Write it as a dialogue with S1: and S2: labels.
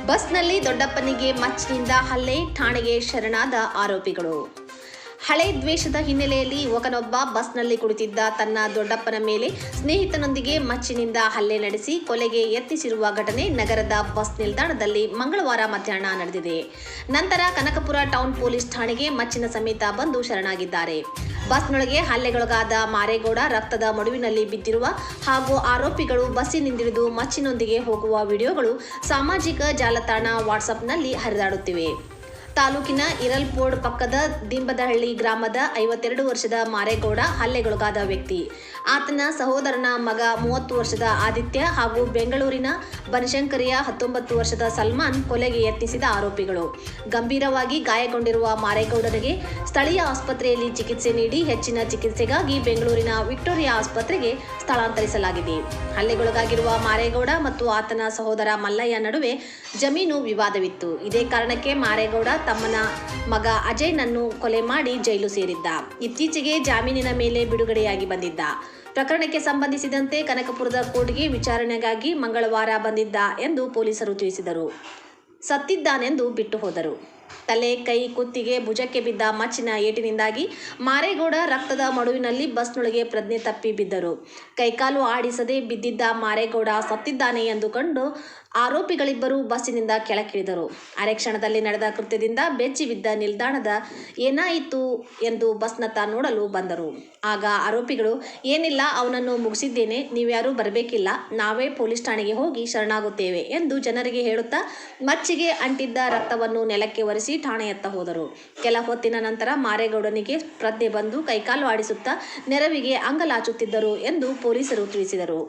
S1: ಬಸ್ನಲ್ಲಿ ದೊಡ್ಡಪ್ಪನಿಗೆ ಮಚ್ಚಿನಿಂದ ಹಲ್ಲೆ, ಠಾಣೆಗೆ ಶರಣಾದ ಆರೋಪಿಗಳು. ಹಳೆ ದ್ವೇಷದ ಹಿನ್ನೆಲೆಯಲ್ಲಿ ಯುವಕನೊಬ್ಬ ಬಸ್ನಲ್ಲಿ ಕುಳಿತಿದ್ದ ತನ್ನ ದೊಡ್ಡಪ್ಪನ ಮೇಲೆ ಸ್ನೇಹಿತನೊಂದಿಗೆ ಮಚ್ಚಿನಿಂದ ಹಲ್ಲೆ ನಡೆಸಿ ಕೊಲೆಗೆ ಯತ್ನಿಸಿರುವ ಘಟನೆ ನಗರದ ಬಸ್ ನಿಲ್ದಾಣದಲ್ಲಿ ಮಂಗಳವಾರ ಮಧ್ಯಾಹ್ನ ನಡೆದಿದೆ. ನಂತರ ಕನಕಪುರ ಟೌನ್ ಪೊಲೀಸ್ ಠಾಣೆಗೆ ಮಚ್ಚಿನ ಸಮೇತ ಬಂದು ಶರಣಾಗಿದ್ದಾರೆ. ಬಸ್ನೊಳಗೆ ಹಲ್ಲೆಗೊಳಗಾದ ಮಾರೇಗೌಡ ರಕ್ತದ ಮಡುವಿನಲ್ಲಿ ಬಿದ್ದಿರುವ ಹಾಗೂ ಆರೋಪಿಗಳು ಬಸ್ಸಿನಿಂದಿಳಿದು ಮಚ್ಚಿನೊಂದಿಗೆ ಹೋಗುವ ವಿಡಿಯೋಗಳು ಸಾಮಾಜಿಕ ಜಾಲತಾಣ ವಾಟ್ಸಪ್ನಲ್ಲಿ ಹರಿದಾಡುತ್ತಿವೆ. ತಾಲೂಕಿನ ಇರಲ್ಪೋಡ್ ಪಕ್ಕದ ದಿಂಬದಹಳ್ಳಿ ಗ್ರಾಮದ 52 ವರ್ಷದ ಮಾರೇಗೌಡ ಹಲ್ಲೆಗೊಳಗಾದ ವ್ಯಕ್ತಿ. ಆತನ ಸಹೋದರನ ಮಗ 30 ವರ್ಷದ ಆದಿತ್ಯ ಹಾಗೂ ಬೆಂಗಳೂರಿನ ಬನಶಂಕರಿಯ 19 ವರ್ಷದ ಸಲ್ಮಾನ್ ಕೊಲೆಗೆ ಯತ್ನಿಸಿದ ಆರೋಪಿಗಳು. ಗಂಭೀರವಾಗಿ ಗಾಯಗೊಂಡಿರುವ ಮಾರೇಗೌಡರಿಗೆ ಸ್ಥಳೀಯ ಆಸ್ಪತ್ರೆಯಲ್ಲಿ ಚಿಕಿತ್ಸೆ ನೀಡಿ ಹೆಚ್ಚಿನ ಚಿಕಿತ್ಸೆಗಾಗಿ ಬೆಂಗಳೂರಿನ ವಿಕ್ಟೋರಿಯಾ ಆಸ್ಪತ್ರೆಗೆ ಸ್ಥಳಾಂತರಿಸಲಾಗಿದೆ. ಹಲ್ಲೆಗೊಳಗಾಗಿರುವ ಮಾರೇಗೌಡ ಮತ್ತು ಆತನ ಸಹೋದರ ಮಲ್ಲಯ್ಯ ನಡುವೆ ಜಮೀನು ವಿವಾದವಿತ್ತು. ಇದೇ ಕಾರಣಕ್ಕೆ ಮಾರೇಗೌಡ ತಮ್ಮನ ಮಗ ಅಜಯ್ನನ್ನು ಕೊಲೆ ಮಾಡಿ ಜೈಲು ಸೇರಿದ್ದ. ಇತ್ತೀಚೆಗೆ ಜಾಮೀನಿನ ಮೇಲೆ ಬಿಡುಗಡೆಯಾಗಿ ಬಂದಿದ್ದ. ಪ್ರಕರಣಕ್ಕೆ ಸಂಬಂಧಿಸಿದಂತೆ ಕನಕಪುರದ ಕೋರ್ಟ್ಗೆ ವಿಚಾರಣೆಗಾಗಿ ಮಂಗಳವಾರ ಬಂದಿದ್ದ ಎಂದು ಪೊಲೀಸರು ತಿಳಿಸಿದರು. ಸತ್ತಿದ್ದಾನೆಂದು ಬಿಟ್ಟು ಹೋದರು. ತಲೆ, ಕೈ, ಕುತ್ತಿಗೆ, ಭುಜಕ್ಕೆ ಬಿದ್ದ ಮಚ್ಚಿನ ಏಟಿನಿಂದಾಗಿ ಮಾರೇಗೌಡ ರಕ್ತದ ಮಡುವಿನಲ್ಲಿ ಬಸ್ನೊಳಗೆ ಪ್ರಜ್ಞೆ ತಪ್ಪಿ ಬಿದ್ದರು. ಕೈಕಾಲು ಆಡಿಸದೆ ಬಿದ್ದಿದ್ದ ಮಾರೇಗೌಡ ಸತ್ತಿದ್ದಾನೆ ಎಂದು ಕಂಡು ಆರೋಪಿಗಳಿಬ್ಬರು ಬಸ್ಸಿನಿಂದ ಕೆಳಗಿಳಿದರು. ಅರೆ ಕ್ಷಣದಲ್ಲಿ ನಡೆದ ಕೃತ್ಯದಿಂದ ಬೆಚ್ಚಿ ಬಿದ್ದ ನಿಲ್ದಾಣದ ಏನಾಯಿತು ಎಂದು ಬಸ್ನತ್ತ ನೋಡಲು ಬಂದರು. ಆಗ ಆರೋಪಿಗಳು, ಏನಿಲ್ಲ, ಅವನನ್ನು ಮುಗಿಸಿದ್ದೇನೆ, ನೀವ್ಯಾರೂ ಬರಬೇಕಿಲ್ಲ, ನಾವೇ ಪೊಲೀಸ್ ಠಾಣೆಗೆ ಹೋಗಿ ಶರಣಾಗುತ್ತೇವೆ ಎಂದು ಜನರಿಗೆ ಹೇಳುತ್ತಾ ಮಚ್ಚಿಗೆ ಅಂಟಿದ್ದ ರಕ್ತವನ್ನು ನೆಲಕ್ಕೆ ಒರೆಸಿ ಠಾಣೆಯತ್ತ ಹೋದರು. ಕೆಲ ಹೊತ್ತಿನ ನಂತರ ಮಾರೇಗೌಡನಿಗೆ ಪ್ರಜ್ಞೆ ಬಂದು ಕೈಕಾಲು ಆಡಿಸುತ್ತಾ ನೆರವಿಗೆ ಅಂಗಲಾಚುತ್ತಿದ್ದರು ಎಂದು ಪೊಲೀಸರು ತಿಳಿಸಿದರು.